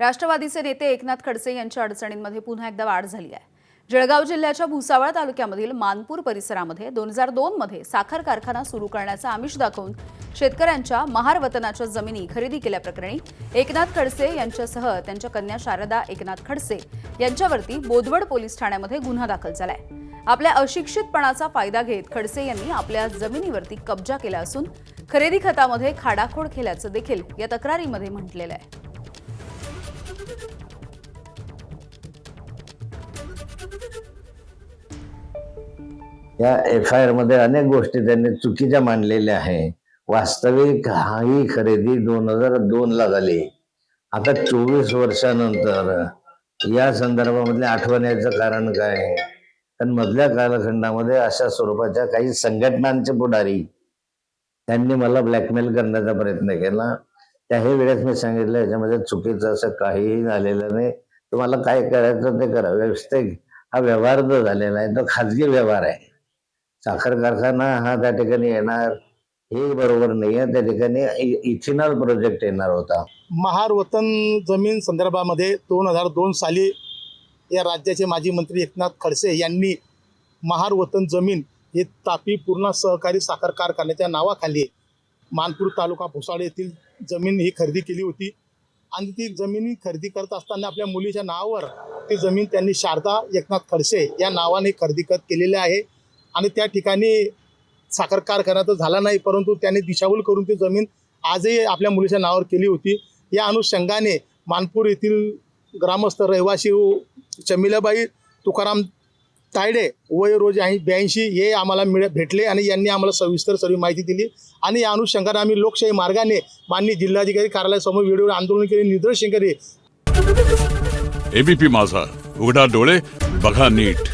राष्ट्रवादीचे नेते एकनाथ खडसे यांच्या अडचणींमध्ये पुन्हा एकदा वाढ झाली आहे। जळगाव जिल्ह्याच्या भुसावळ तालुक्यामधील मानपूर परिसरामध्ये 2002 मध्ये साखर कारखाना सुरू करण्याचा आमिष दाखवून शेतकऱ्यांच्या महार वतनाच्या जमिनी खरेदी केल्याप्रकरणी एकनाथ खडसे यांच्यासह त्यांच्या कन्या शारदा एकनाथ खडसे यांच्यावरती बोदवड पोलीस ठाण्यामध्ये गुन्हा दाखल झालाय। आपल्या अशिक्षितपणाचा फायदा घेत खडसे यांनी आपल्या जमिनीवरती कब्जा केला असून खरेदी खतामध्ये खाडाखोड केल्याचं देखील या तक्रारीमध्ये म्हटलेलं आहे। या FIR मध्ये अनेक गोष्टी त्यांनी चुकीच्या मांडलेल्या आहे। वास्तविक ही खरेदी 2002 ला झाली। आता 24 वर्षानंतर या संदर्भामध्ये आठवण याचं कारण काय? कारण मधल्या कालखंडामध्ये अशा स्वरूपाच्या काही संघटनांचे पुढारी त्यांनी मला ब्लॅकमेल करण्याचा प्रयत्न केला। त्याही वेळेस मी सांगितलं याच्यामध्ये चुकीचं असं काहीही झालेलं नाही। तुम्हाला काय करायचं ते करा। व्यवस्थित हा व्यवहार जो झालेला आहे तो खाजगी व्यवहार आहे। साखर कारखाना हा त्या ठिकाणी येणार हे बरोबर नाही आहे। त्या ठिकाणी इथेनॉल प्रोजेक्ट येणार होता। महार वतन जमीन संदर्भामध्ये 2002 साली या राज्याचे माजी मंत्री एकनाथ खडसे यांनी महार वतन जमीन हे तापी पूर्णा सहकारी साखर कारखान्याच्या नावाखाली मानपूर तालुका भुसावळ येथील जमीन ही खरेदी केली होती आणि ती जमीन खरेदी करत असताना आपल्या मुलीच्या नावावर ती जमीन त्यांनी शारदा एकनाथ खडसे या नावाने खरेदी केलेली आहे आणि त्या ठिकाणी साखर कारखाना तर झाला नाही, परंतु त्यांनी दिशाभूल करून ती जमीन आजही आपल्या मुलीच्या नावावर केली होती। या अनुषंगाने मानपूर येथील ग्रामस्थ रहिवासी चमिलाबाई तुकाराम तायडे वय रोज 82 हे आम्हाला भेटले आणि यांनी आम्हाला सविस्तर सर्व माहिती दिली आणि या अनुषंगाने आम्ही लोकशाही मार्गाने माननीय जिल्हाधिकारी कार्यालयासमोर व्हिडिओ आंदोलन केले, निदर्शन केले। ABP माझा, उघडा डोळे बघा नीट।